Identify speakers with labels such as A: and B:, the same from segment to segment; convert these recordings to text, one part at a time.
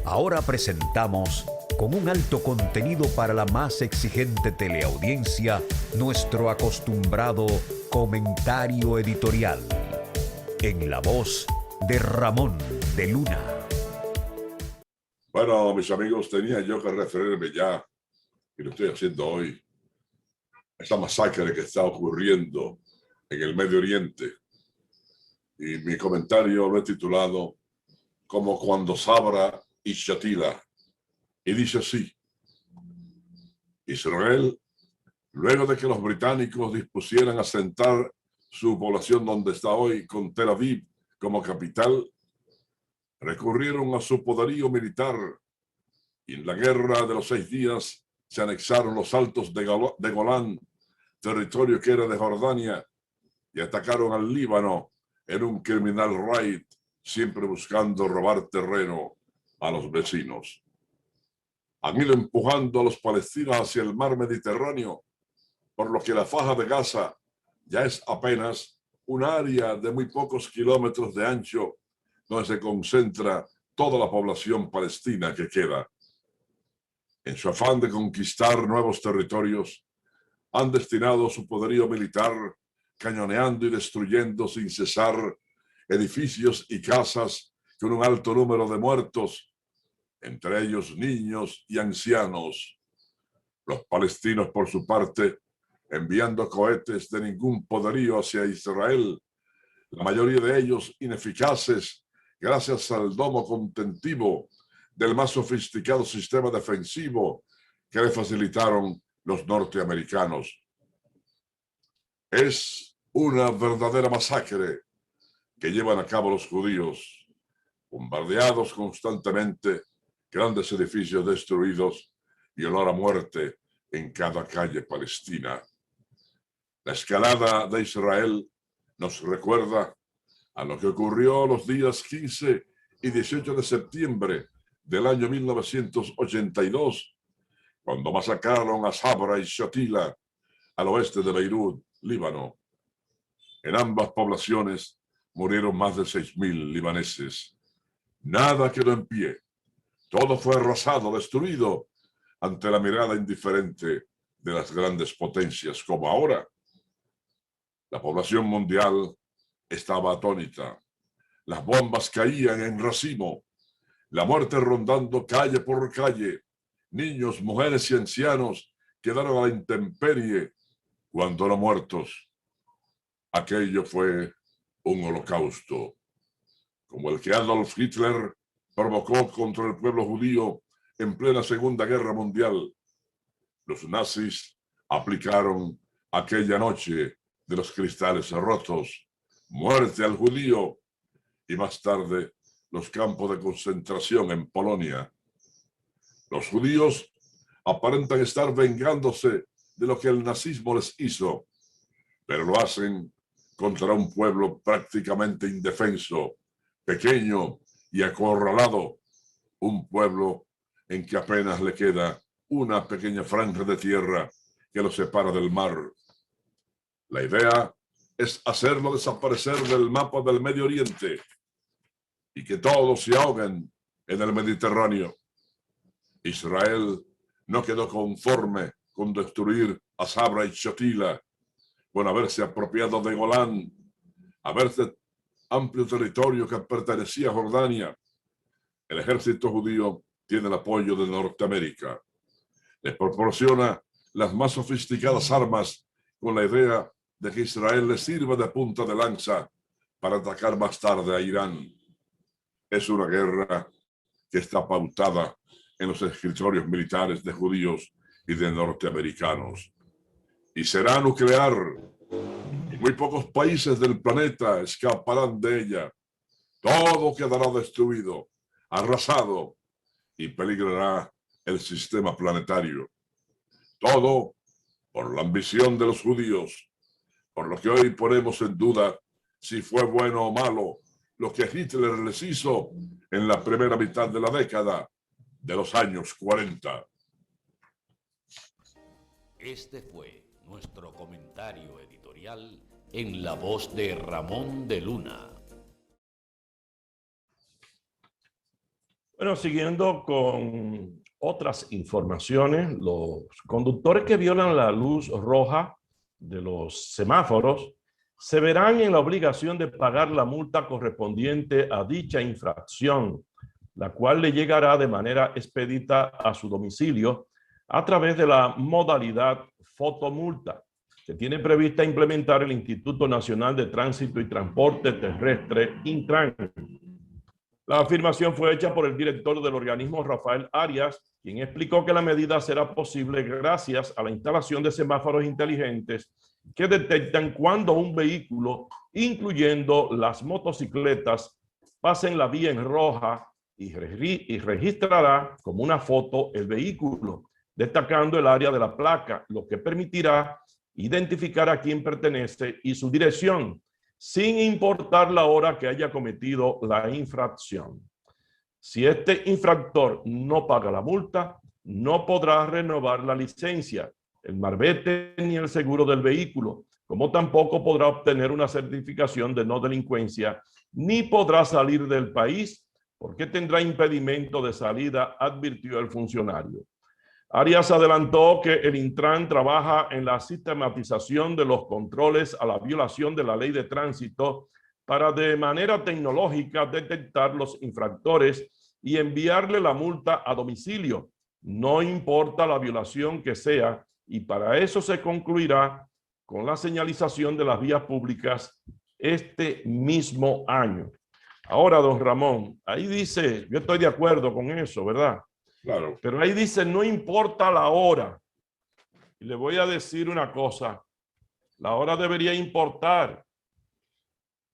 A: Ahora presentamos, con un alto contenido para la más exigente teleaudiencia, nuestro acostumbrado comentario editorial, en la voz de Ramón de Luna.
B: Bueno, mis amigos, tenía yo que referirme ya, y lo estoy haciendo hoy, a esta masacre que está ocurriendo en el Medio Oriente. Y mi comentario lo he titulado como cuando Sabra y Shatila. Y dice así: Israel, luego de que los británicos dispusieran asentar su población donde está hoy, con Tel Aviv como capital, recurrieron a su poderío militar y en la guerra de los 6 días se anexaron los altos de Golán, territorio que era de Jordania, y atacaron al Líbano en un criminal raid, siempre buscando robar terreno a los vecinos. Han ido empujando a los palestinos hacia el mar Mediterráneo, por lo que la faja de Gaza ya es apenas un área de muy pocos kilómetros de ancho, donde se concentra toda la población palestina que queda. En su afán de conquistar nuevos territorios, han destinado su poderío militar cañoneando y destruyendo sin cesar edificios y casas con un alto número de muertos, entre ellos niños y ancianos. Los palestinos, por su parte, enviando cohetes de ningún poderío hacia Israel, la mayoría de ellos ineficaces gracias al domo contentivo del más sofisticado sistema defensivo que le facilitaron los norteamericanos. Es una verdadera masacre que llevan a cabo los judíos, bombardeados constantemente, grandes edificios destruidos y olor a muerte en cada calle palestina. La escalada de Israel nos recuerda a lo que ocurrió los días 15 y 18 de septiembre del año 1982, cuando masacraron a Sabra y Shatila al oeste de Beirut, Líbano. En ambas poblaciones murieron más de 6.000 libaneses. Nada quedó en pie. Todo fue arrasado, destruido, ante la mirada indiferente de las grandes potencias, como ahora. La población mundial estaba atónita. Las bombas caían en racimo. La muerte rondando calle por calle. Niños, mujeres y ancianos quedaron a la intemperie, cuando no muertos. Aquello fue un holocausto, como el que Adolf Hitler provocó contra el pueblo judío en plena Segunda Guerra Mundial. Los nazis aplicaron aquella noche de los cristales rotos, muerte al judío, y más tarde los campos de concentración en Polonia. Los judíos aparentan estar vengándose de lo que el nazismo les hizo, pero lo hacen contra un pueblo prácticamente indefenso, pequeño y acorralado, un pueblo en que apenas le queda una pequeña franja de tierra que lo separa del mar. La idea es hacerlo desaparecer del mapa del Medio Oriente y que todos se ahoguen en el Mediterráneo. Israel no quedó conforme con destruir a Sabra y Shatila, con haberse apropiado de Golán, haberse amplio territorio que pertenecía a Jordania. El ejército judío tiene el apoyo de Norteamérica. Les proporciona las más sofisticadas armas con la idea de que Israel les sirva de punta de lanza para atacar más tarde a Irán. Es una guerra que está pautada en los escritorios militares de judíos y de norteamericanos. Y será nuclear. Y muy pocos países del planeta escaparán de ella. Todo quedará destruido, arrasado, y peligrará el sistema planetario. Todo por la ambición de los judíos, por lo que hoy ponemos en duda si fue bueno o malo lo que Hitler les hizo en la primera mitad de la década de los años 40.
C: Este fue nuestro comentario editorial en la voz de Ramón de Luna.
D: Bueno, siguiendo con otras informaciones, los conductores que violan la luz roja de los semáforos se verán en la obligación de pagar la multa correspondiente a dicha infracción, la cual le llegará de manera expedita a su domicilio a través de la modalidad fotomulta, que tiene prevista implementar el Instituto Nacional de Tránsito y Transporte Terrestre, Intran. La afirmación fue hecha por el director del organismo, Rafael Arias, quien explicó que la medida será posible gracias a la instalación de semáforos inteligentes que detectan cuando un vehículo, incluyendo las motocicletas, pasen la vía en roja y registrará como una foto el vehículo, destacando el área de la placa, lo que permitirá identificar a quién pertenece y su dirección, sin importar la hora que haya cometido la infracción. Si este infractor no paga la multa, no podrá renovar la licencia, el marbete ni el seguro del vehículo, como tampoco podrá obtener una certificación de no delincuencia, ni podrá salir del país porque tendrá impedimento de salida, advirtió el funcionario. Arias adelantó que el Intran trabaja en la sistematización de los controles a la violación de la ley de tránsito para de manera tecnológica detectar los infractores y enviarle la multa a domicilio, no importa la violación que sea, y para eso se concluirá con la señalización de las vías públicas este mismo año. Ahora, don Ramón, ahí dice, yo estoy de acuerdo con eso, ¿verdad?
B: Claro.
D: Pero ahí dice, no importa la hora. Y le voy a decir una cosa, la hora debería importar,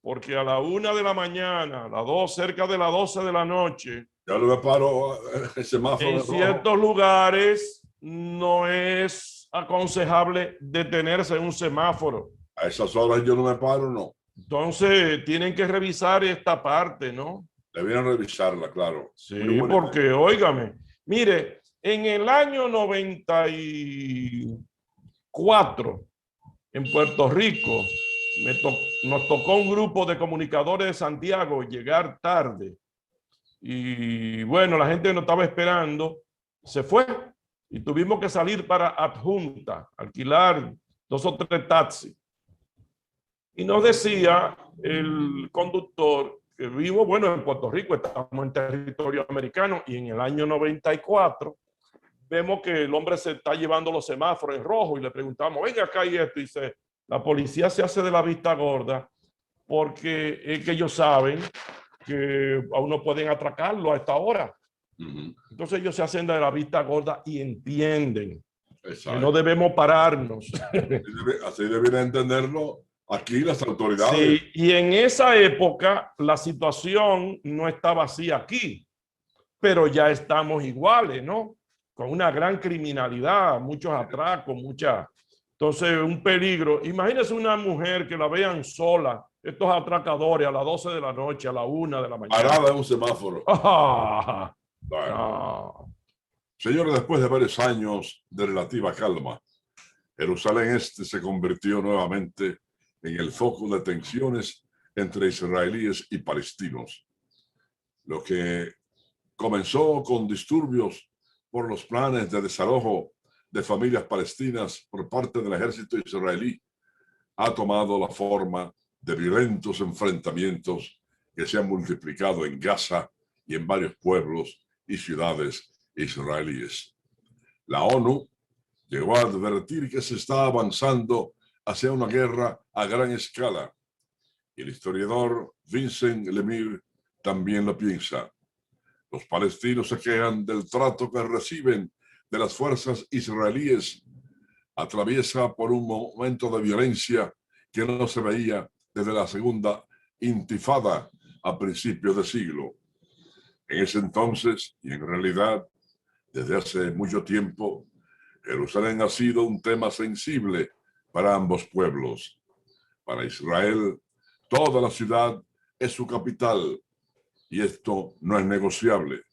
D: porque a la 1 de la mañana, a las 2, cerca de las 12 de la noche,
B: Ya no me paro el semáforo
D: en ciertos lugares no es aconsejable detenerse en un semáforo.
B: A esas horas yo no me paro, no.
D: Entonces, tienen que revisar esta parte, ¿no?
B: Debieran revisarla, claro.
D: Sí, porque, óigame, mire, en el año 94, en Puerto Rico, nos tocó un grupo de comunicadores de Santiago llegar tarde. Y bueno, la gente no estaba esperando, se fue y tuvimos que salir para Adjunta, alquilar 2 o 3 taxis. Y nos decía el conductor que vivo, bueno, en Puerto Rico, estamos en territorio americano, y en el año 94 vemos que el hombre se está llevando los semáforos en rojo y le preguntamos, venga acá y esto, y dice, la policía se hace de la vista gorda porque es que ellos saben que aún no pueden atracarlo a esta hora. Entonces ellos se hacen de la vista gorda y entienden que no debemos pararnos.
B: Así deberían entenderlo aquí las autoridades.
D: Sí, y en esa época la situación no estaba así aquí, pero ya estamos iguales, ¿no? Con una gran criminalidad, muchos atracos, Entonces, un peligro. Imagínense una mujer que la vean sola, estos atracadores a las 12 de la noche, a la 1 de la mañana.
B: Parada en un semáforo.
D: Ah,
B: Bueno.
D: no.
B: Señores, después de varios años de relativa calma, Jerusalén Este se convirtió nuevamente en el foco de tensiones entre israelíes y palestinos. Lo que comenzó con disturbios por los planes de desalojo de familias palestinas por parte del ejército israelí ha tomado la forma de violentos enfrentamientos que se han multiplicado en Gaza y en varios pueblos y ciudades israelíes. La ONU llegó a advertir que se está avanzando hacia una guerra a gran escala. Y el historiador Vincent Lemire también lo piensa. Los palestinos se quejan del trato que reciben de las fuerzas israelíes. Atraviesa por un momento de violencia que no se veía desde la segunda intifada a principios de siglo. En ese entonces, y en realidad desde hace mucho tiempo, Jerusalén ha sido un tema sensible para ambos pueblos. Para Israel, toda la ciudad es su capital y esto no es negociable,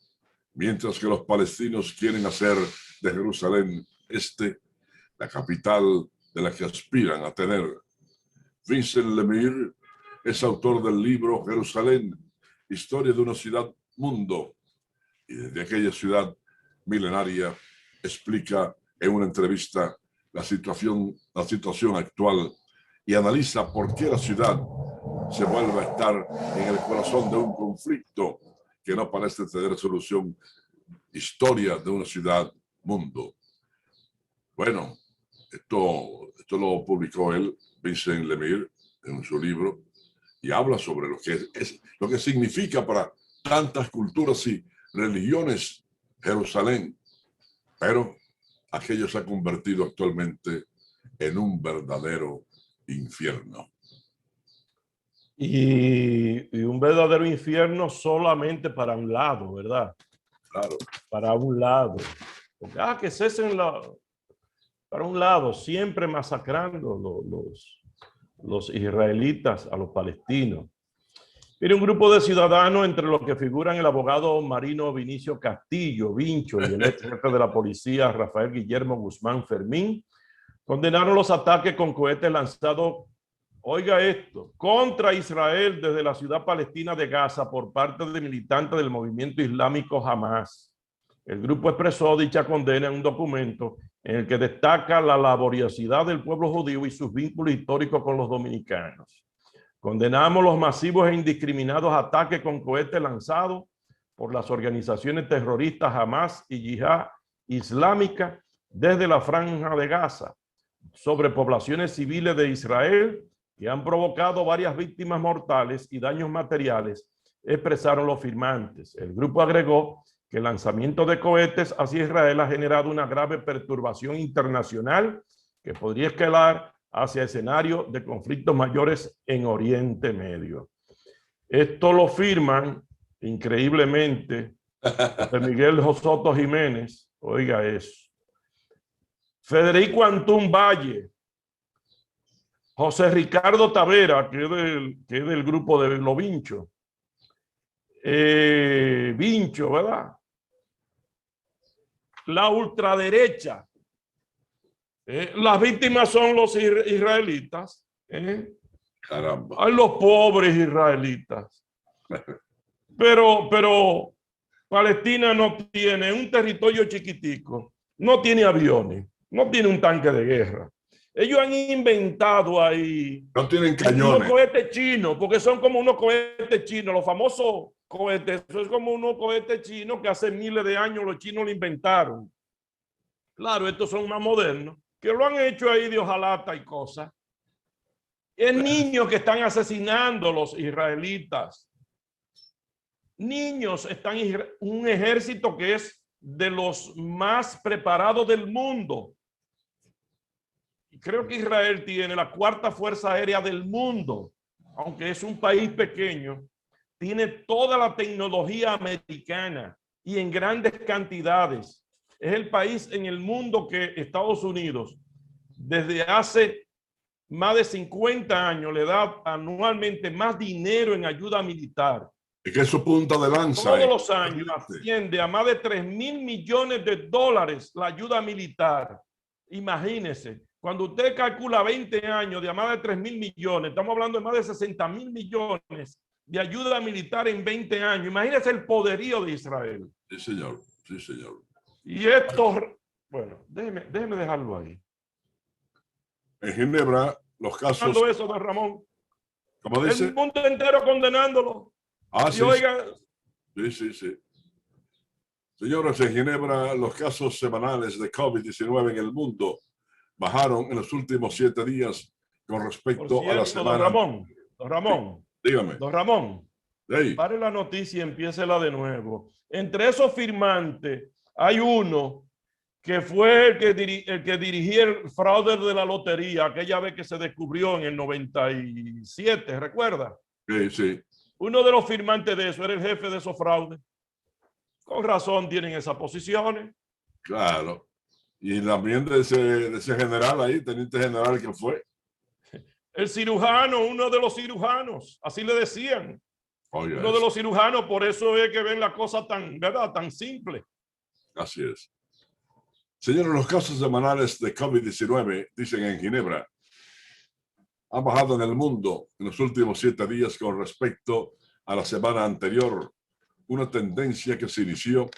B: mientras que los palestinos quieren hacer de Jerusalén Este la capital de la que aspiran a tener. Vincent Lemire es autor del libro Jerusalén, Historia de una ciudad-mundo, y desde aquella ciudad milenaria explica en una entrevista la situación actual y analiza por qué la ciudad se vuelve a estar en el corazón de un conflicto que no parece tener solución. Historia de una ciudad, mundo. Bueno, esto lo publicó él, Vincent Lemire, en su libro, y habla sobre lo que significa para tantas culturas y religiones Jerusalén, pero aquello se ha convertido actualmente en un verdadero infierno.
D: Y un verdadero infierno solamente para un lado, ¿verdad?
B: Claro.
D: Para un lado. Porque, que cesen para un lado, siempre masacrando los israelitas a los palestinos. Mire, un grupo de ciudadanos, entre los que figuran el abogado marino Vinicio Castillo, Vincho, y el ex jefe de la policía Rafael Guillermo Guzmán Fermín, condenaron los ataques con cohetes lanzados, oiga esto, contra Israel desde la ciudad palestina de Gaza por parte de militantes del movimiento islámico Hamas. El grupo expresó dicha condena en un documento en el que destaca la laboriosidad del pueblo judío y sus vínculos históricos con los dominicanos. Condenamos los masivos e indiscriminados ataques con cohetes lanzados por las organizaciones terroristas Hamas y Yihad Islámica desde la Franja de Gaza sobre poblaciones civiles de Israel que han provocado varias víctimas mortales y daños materiales, expresaron los firmantes. El grupo agregó que el lanzamiento de cohetes hacia Israel ha generado una grave perturbación internacional que podría escalar hacia escenarios de conflictos mayores en Oriente Medio. Esto lo firman, increíblemente, José Miguel Soto Jiménez, oiga eso, Federico Antún Valle, José Ricardo Tavera, que es del grupo de los Vincho, Vincho, ¿verdad? La ultraderecha. Las víctimas son los israelitas.
B: Caramba.
D: Hay los pobres israelitas. Pero Palestina no tiene un territorio chiquitico, no tiene aviones, no tiene un tanque de guerra. Ellos han inventado ahí.
B: No tienen cañones.
D: Unos cohetes chinos, porque son como unos cohetes chinos, los famosos cohetes. Eso es como unos cohetes chinos que hace miles de años los chinos lo inventaron. Claro, estos son más modernos, que lo han hecho ahí de hojalata y cosas. Es niños que están asesinando los israelitas. Niños están, un ejército que es de los más preparados del mundo. Creo que Israel tiene la cuarta fuerza aérea del mundo, aunque es un país pequeño, tiene toda la tecnología americana y en grandes cantidades. Es el país en el mundo que Estados Unidos, desde hace más de 50 años, le da anualmente más dinero en ayuda militar.
B: Es que es su punta de lanza.
D: Todos los años asciende a más de 3.000 millones de dólares la ayuda militar. Imagínese. Cuando usted calcula 20 años de más de 3.000 millones, estamos hablando de más de 60.000 millones de ayuda militar en 20 años. Imagínese el poderío de Israel.
B: Sí, señor. Sí, señor.
D: Y esto, bueno, déjeme dejarlo ahí.
B: En Ginebra, los casos...
D: Eso, don Ramón.
B: ¿Cómo dice?
D: El mundo entero condenándolo.
B: Ah,
D: y
B: sí.
D: oiga,
B: Sí. Señores, en Ginebra, los casos semanales de COVID-19 en el mundo bajaron en los últimos 7 días con respecto a la semana.
D: Don Ramón,
B: dígame.
D: Don Ramón,
B: hey.
D: Pare la noticia y empiécela de nuevo. Entre esos firmantes hay uno que fue el que dirigía el fraude de la lotería, aquella vez que se descubrió en el 97, ¿recuerda?
B: Sí.
D: Uno de los firmantes de eso era el jefe de esos fraudes. Con razón tienen esas posiciones.
B: Claro. Y también de ese general ahí, teniente general que fue.
D: El cirujano, uno de los cirujanos, así le decían.
B: Oye,
D: uno de los cirujanos, por eso es que ven la cosa tan, ¿verdad? Tan simple.
B: Así es. Señores, los casos semanales de COVID-19, dicen en Ginebra, han bajado en el mundo en los últimos 7 días con respecto a la semana anterior, una tendencia que se inició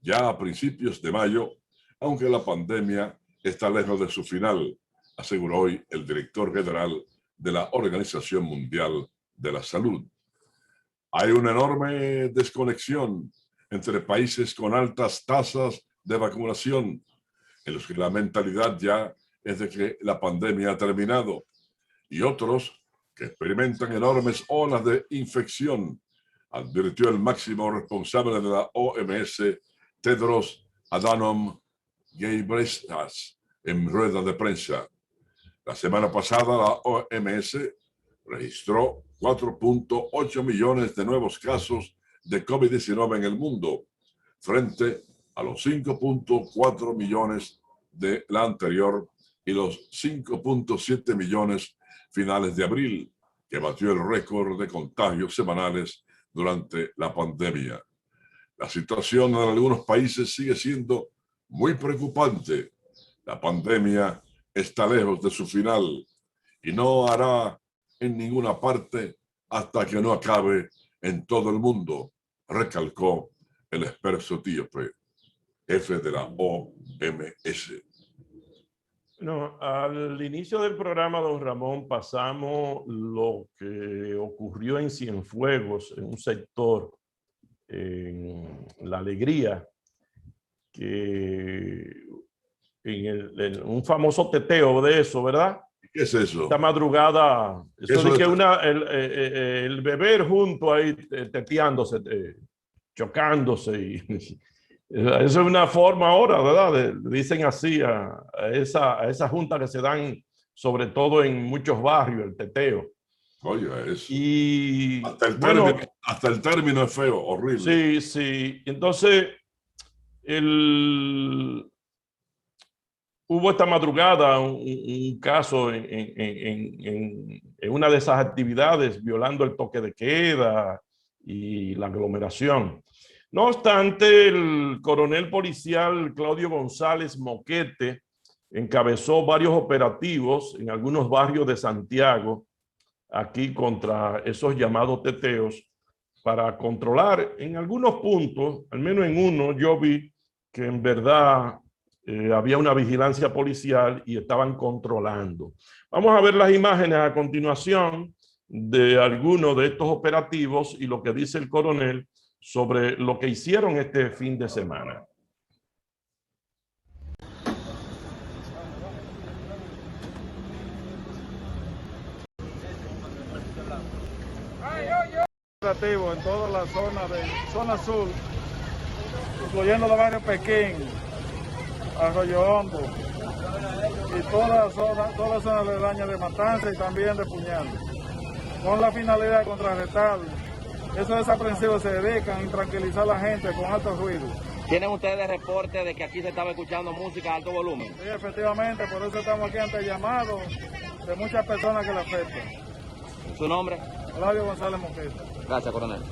B: ya a principios de mayo, aunque la pandemia está lejos de su final, aseguró hoy el director general de la Organización Mundial de la Salud. Hay una enorme desconexión entre países con altas tasas de vacunación, en los que la mentalidad ya es de que la pandemia ha terminado, y otros que experimentan enormes olas de infección, advirtió el máximo responsable de la OMS, Tedros Adhanom Ghebreyesus, en rueda de prensa. La semana pasada la OMS registró 4.8 millones de nuevos casos de COVID-19 en el mundo, frente a los 5.4 millones de la anterior y los 5.7 millones finales de abril, que batió el récord de contagios semanales durante la pandemia. La situación en algunos países sigue siendo muy preocupante. La pandemia está lejos de su final y no hará en ninguna parte hasta que no acabe en todo el mundo, recalcó el experto etíope, jefe de la OMS.
D: No, al inicio del programa, don Ramón, pasamos lo que ocurrió en Cienfuegos, en un sector, en La Alegría, que en un famoso teteo de eso, ¿verdad?
B: ¿Qué es eso?
D: Esta madrugada, eso de que el beber junto ahí teteándose, chocándose. Y, eso es una forma ahora, ¿verdad? Dicen así a esa junta que se dan, sobre todo en muchos barrios, el teteo.
B: Oye, eso.
D: Y
B: hasta el término es feo, horrible.
D: Sí, sí. Entonces, hubo esta madrugada un caso en una de esas actividades, violando el toque de queda y la aglomeración. No obstante, el coronel policial Claudio González Moquete encabezó varios operativos en algunos barrios de Santiago, aquí contra esos llamados teteos, para controlar en algunos puntos, al menos en uno, yo vi que en verdad había una vigilancia policial y estaban controlando. Vamos a ver las imágenes a continuación de algunos de estos operativos y lo que dice el coronel sobre lo que hicieron este fin de semana.
E: En toda la zona sur, incluyendo los barrios Pekín, Arroyo Hondo y toda la zona aledaña de Matanza y también de Puñal, con la finalidad de contrarrestar. Esos desaprensivos se dedican a intranquilizar a la gente con alto ruido.
F: ¿Tienen ustedes reporte de que aquí se estaba escuchando música a alto volumen?
E: Sí, efectivamente, por eso estamos aquí ante el llamado de muchas personas que le afectan.
F: ¿Su nombre?
E: Claudio González Moquete.
F: Gracias, coronel.